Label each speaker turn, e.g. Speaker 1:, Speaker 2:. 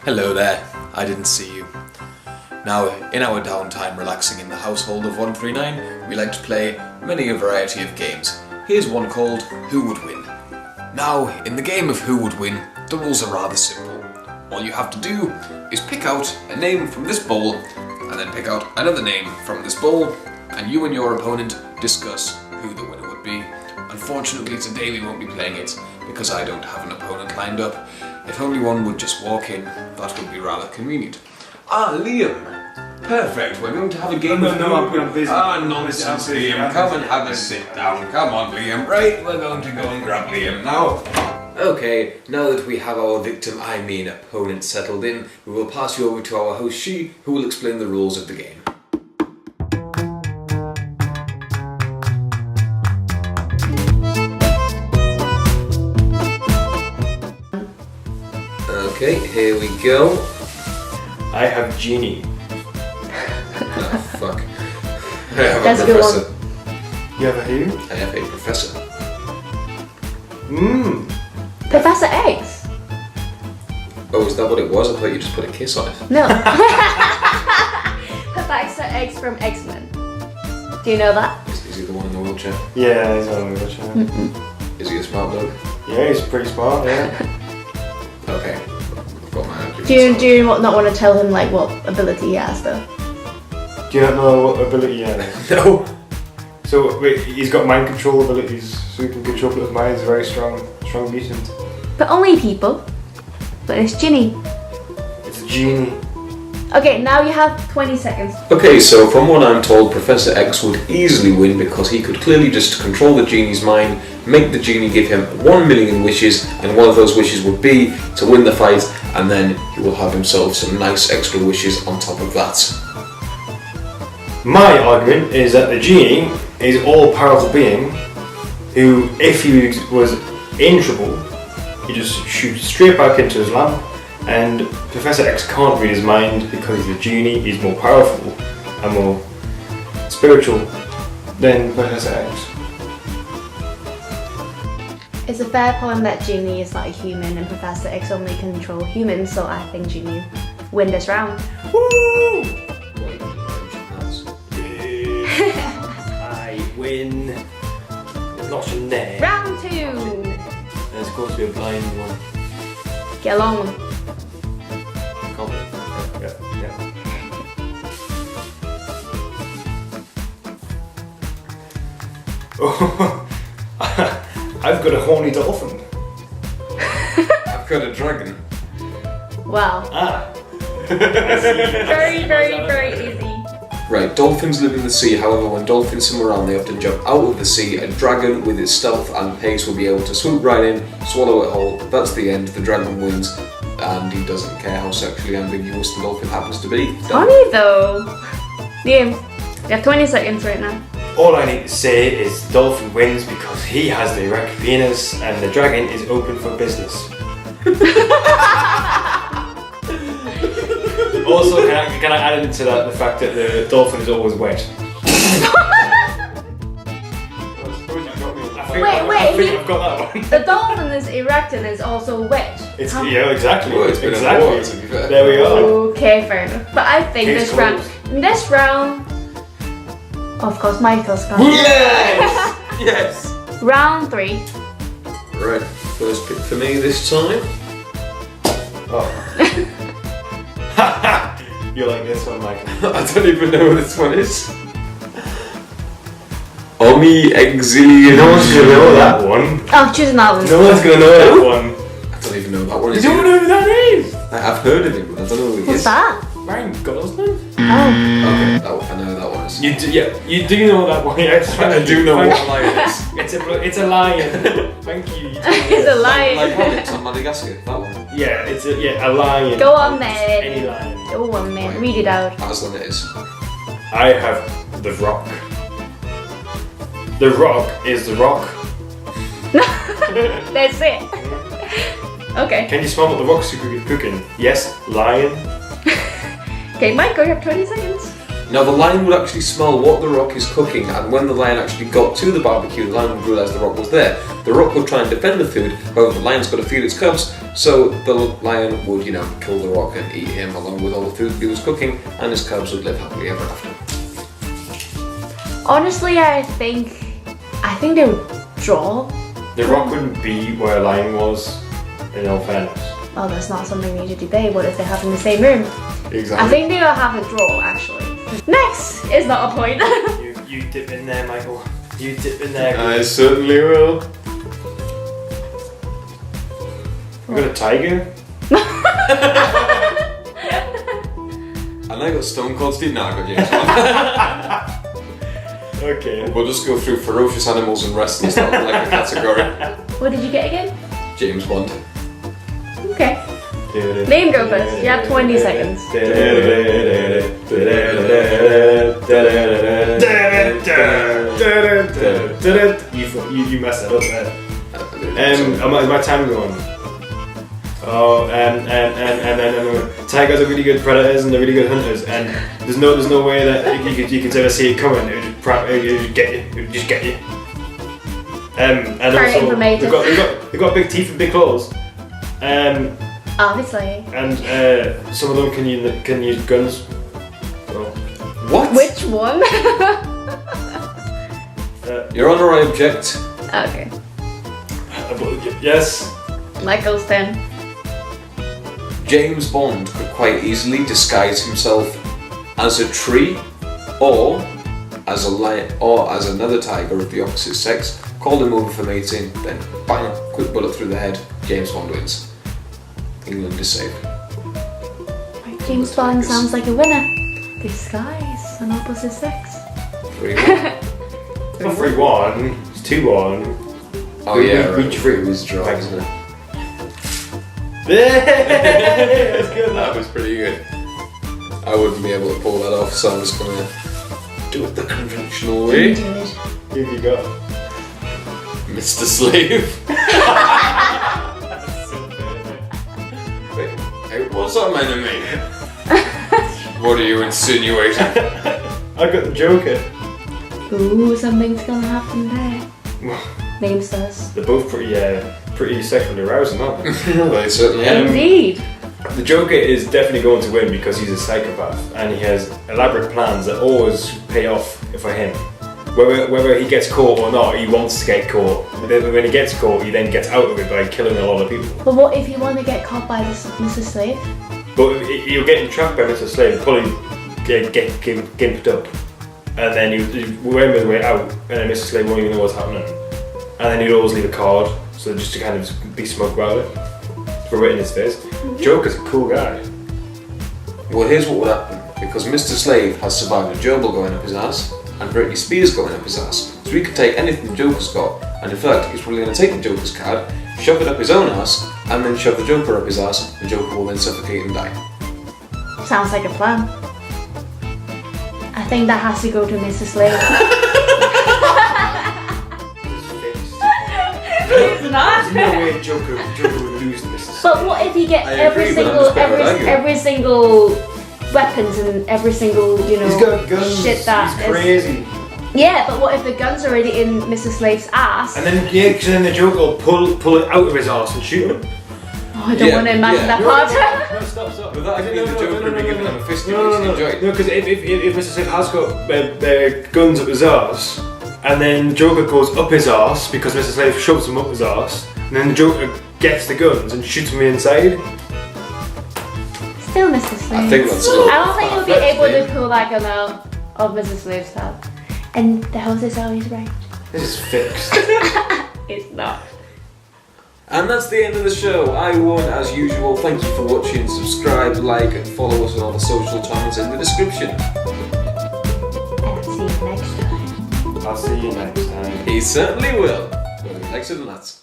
Speaker 1: Hello there, I didn't see you. Now, in our downtime relaxing in the household of 139, we like to play many a variety of games. Here's one called Who Would Win? Now, in the game of Who Would Win, the rules are rather simple. All you have to do is pick out a name from this bowl, and then pick out another name from this bowl, and you and your opponent discuss who the winner would be. Unfortunately, today we won't be playing it because I don't have an opponent lined up. If only one would just walk in, that would be rather convenient. Ah, Liam! Perfect, we're going to have a game of
Speaker 2: I'm busy.
Speaker 1: Ah, nonsense, Liam. Come and have a sit down. Come on, Liam. Right, we're going to go and grab Liam now. Okay, now that we have our victim, I mean opponent, settled in, we will pass you over to our host Shee, who will explain the rules of the game. Okay, here we go.
Speaker 2: I have Genie.
Speaker 1: Oh, fuck. I have
Speaker 3: That's
Speaker 1: a
Speaker 3: a good
Speaker 1: professor.
Speaker 2: You have a who?
Speaker 1: I have a professor.
Speaker 3: Professor X?
Speaker 1: Oh, is that what it was? I thought you just put a kiss on it.
Speaker 3: No. Professor X from X-Men. Do you know that?
Speaker 1: Is he the one in the wheelchair?
Speaker 2: Yeah, he's on the wheelchair.
Speaker 1: Is he a smart bloke?
Speaker 2: Yeah, he's pretty smart, yeah.
Speaker 1: Okay. I've got my arguments.
Speaker 3: Do you not want to tell him like what ability he has though?
Speaker 2: Do you not know what ability he has?
Speaker 1: No.
Speaker 2: So, wait, he's got mind control abilities, so he can control people's minds, very strong mutant.
Speaker 3: But only people. But it's Ginny.
Speaker 2: It's a genie.
Speaker 3: Okay, now you have 20 seconds.
Speaker 1: Okay, so from what I'm told, Professor X would easily win because he could clearly just control the genie's mind, make the genie give him 1 million wishes, and one of those wishes would be to win the fight, and then he will have himself some nice extra wishes on top of that.
Speaker 2: My argument is that the genie is an all-powerful being who, if he was in trouble, he just shoots straight back into his lamp, and Professor X can't read his mind because he's a genie, he's more powerful and more spiritual than Professor X.
Speaker 3: It's a fair point that Ginny is not a human and Professor X only control humans, so I think Ginny win this round.
Speaker 2: Woo! I win. There's lots in there.
Speaker 3: Round 2!
Speaker 2: There's going to be a blind one.
Speaker 3: Get along.
Speaker 2: Yeah. Oh, I've got a Horny Dolphin.
Speaker 1: I've got a dragon.
Speaker 3: Wow. Very, very, very easy.
Speaker 1: Right, dolphins live in the sea, however when dolphins swim around they often jump out of the sea. A dragon with its stealth and pace will be able to swoop right in, swallow it whole, that's the end, the dragon wins, and he doesn't care how sexually ambiguous the dolphin happens to be. Done.
Speaker 3: Funny though. Liam, you have 20 seconds right now.
Speaker 2: All I need to say is the dolphin wins because he has the erect penis and the dragon is open for business. Also, can I add into that the fact that the dolphin is always wet? I think I've got that one.
Speaker 3: The dolphin is erect and is also wet.
Speaker 2: Yeah, exactly.
Speaker 1: Well, it's been
Speaker 2: exactly.
Speaker 1: a while, to be fair.
Speaker 2: There we are.
Speaker 3: Okay, fair enough. But I think
Speaker 2: Case
Speaker 3: this round, of course, Michael's gone.
Speaker 1: Yes! Yes!
Speaker 3: Round 3.
Speaker 1: Right, first pick for me this time.
Speaker 2: Oh. You like this one, Michael?
Speaker 1: I don't even know what this one is. Omi Exilian.
Speaker 2: No one's gonna know that one.
Speaker 3: Oh, choosing that one.
Speaker 2: No one's gonna know that one.
Speaker 1: I don't even know what that one
Speaker 2: You
Speaker 1: is.
Speaker 2: don't know who that is?
Speaker 1: I've heard of him, but I don't know who he
Speaker 3: What's
Speaker 1: is.
Speaker 3: that?
Speaker 2: Ryan Gosling?
Speaker 3: Oh.
Speaker 1: Okay, I know who that one is.
Speaker 2: You do know that one. Yes,
Speaker 1: I do know what lion is.
Speaker 2: It's a lion. Thank you.
Speaker 3: It's a lion.
Speaker 1: Like rabbits on Madagascar, that one.
Speaker 2: Yeah, it's a lion.
Speaker 3: Go on, man.
Speaker 2: Any lion.
Speaker 3: Go on, man. Read it out.
Speaker 1: Aslan it is.
Speaker 2: I have the Rock. The Rock is the Rock.
Speaker 3: That's it. Okay.
Speaker 2: Can you smell what the Rock's cooking? Yes, lion.
Speaker 3: Okay, Michael, you have 20 seconds.
Speaker 1: Now the lion would actually smell what the rock is cooking, and when the lion actually got to the barbecue, the lion would realise the rock was there. The rock would try and defend the food, however the lion's got to feed its cubs, so the lion would, kill the rock and eat him along with all the food he was cooking, and his cubs would live happily ever after.
Speaker 3: Honestly, I think they would draw.
Speaker 2: The rock wouldn't be where a lion was, in all fairness.
Speaker 3: Well, that's not something we need to debate. What if they have in the same room?
Speaker 2: Exactly.
Speaker 3: I think they'll have a draw, actually. Next is not a point.
Speaker 2: You dip in there, Michael. You dip in there.
Speaker 1: I certainly will.
Speaker 2: You got a tiger?
Speaker 1: And I got Stone Cold Steve. No, I got James Bond.
Speaker 2: Okay.
Speaker 1: We'll just go through ferocious animals and wrestlers, that would like a category.
Speaker 3: What did you get again?
Speaker 1: James Bond.
Speaker 3: Okay. Name go first. You have 20 seconds.
Speaker 2: You messed that up there. Is my time going? Oh, and tigers are really good predators and they're really good hunters, and there's no way that you can ever see it coming. It would just get you. And
Speaker 3: Very
Speaker 2: also
Speaker 3: informative.
Speaker 2: they've got big teeth and big claws.
Speaker 3: Obviously.
Speaker 2: And some of them can use guns. So,
Speaker 1: What?
Speaker 3: Which one?
Speaker 1: Your Honour, I object.
Speaker 3: Okay.
Speaker 2: yes.
Speaker 3: Michael's 10.
Speaker 1: James Bond could quite easily disguise himself as a tree, or as a lion, or as another tiger of the opposite sex. Call him over for mating, then bang, quick bullet through the head. James Bond wins. England is safe.
Speaker 3: Right, James Bond sounds like a winner. Disguise an opposite sex.
Speaker 1: 3-1.
Speaker 2: Not 3-1. It's 2-1.
Speaker 1: Oh yeah, we drew. It was draw, isn't it?
Speaker 2: That's good.
Speaker 1: That was pretty good. I wouldn't be able to pull that off, so I'm just gonna do it the conventional way.
Speaker 2: Who have you got?
Speaker 1: Mr. Slave. Wait, what's that meant to mean? What are you insinuating?
Speaker 2: I got the Joker.
Speaker 3: Ooh, something's gonna happen there. Names us.
Speaker 2: They're both pretty sexually arousing, aren't they?
Speaker 1: They certainly are.
Speaker 3: Indeed.
Speaker 2: The Joker is definitely going to win because he's a psychopath and he has elaborate plans that always pay off for him. Whether he gets caught or not, he wants to get caught. When he gets caught, he then gets out of it by killing a lot of people.
Speaker 3: But what if you want to get caught by Mr. Slave?
Speaker 2: But he'll get trapped by Mr. Slave, probably get gimped up, and then he'll worm his way out, and then Mr. Slave won't even know what's happening. And then he'd always leave a card, so just to kind of be smug about it. Throw it in his face. Joker's a cool guy.
Speaker 1: Well, here's what would happen. Because Mr. Slave has survived a gerbil going up his ass and Britney Spears going up his ass, so he could take anything the Joker's got, and in fact, he's probably going to take the Joker's card, shove it up his own ass, and then shove the Joker up his ass. The Joker will then suffocate and die.
Speaker 3: Sounds like a plan. I think that has to go to Mr. Slave. It's not.
Speaker 2: There's no way Joker would lose this.
Speaker 3: But what if you get every single weapons and every single,
Speaker 2: He's got guns.
Speaker 3: shit that
Speaker 2: he's crazy.
Speaker 3: Yeah, but what if the gun's already in Mr. Slave's ass?
Speaker 2: And then because then the Joker will pull it out of his ass and shoot him.
Speaker 3: Oh, I don't want to imagine that part.
Speaker 2: No, stop.
Speaker 1: But that means the Joker would be giving him a fist to enjoy it.
Speaker 2: No, because if Mr. Slave has got guns up his ass, and then the Joker goes up his ass because Mr. Slave shoves him up his ass, and then the Joker gets the guns and shoots him inside.
Speaker 3: Still Mr. Slave.
Speaker 1: I think that's a little
Speaker 3: I don't think you'll be
Speaker 1: far-fetched,
Speaker 3: able to
Speaker 1: mate.
Speaker 3: pull that gun out of Mr. Slave's head. And the house is always right.
Speaker 2: This is fixed.
Speaker 3: It's not.
Speaker 1: And that's the end of the show. I won as usual. Thank you for watching. Subscribe, like, and follow us on all the social channels in the description.
Speaker 3: And I'll see you next time.
Speaker 2: I'll see you next time.
Speaker 1: He certainly will. Thanks to the nuts.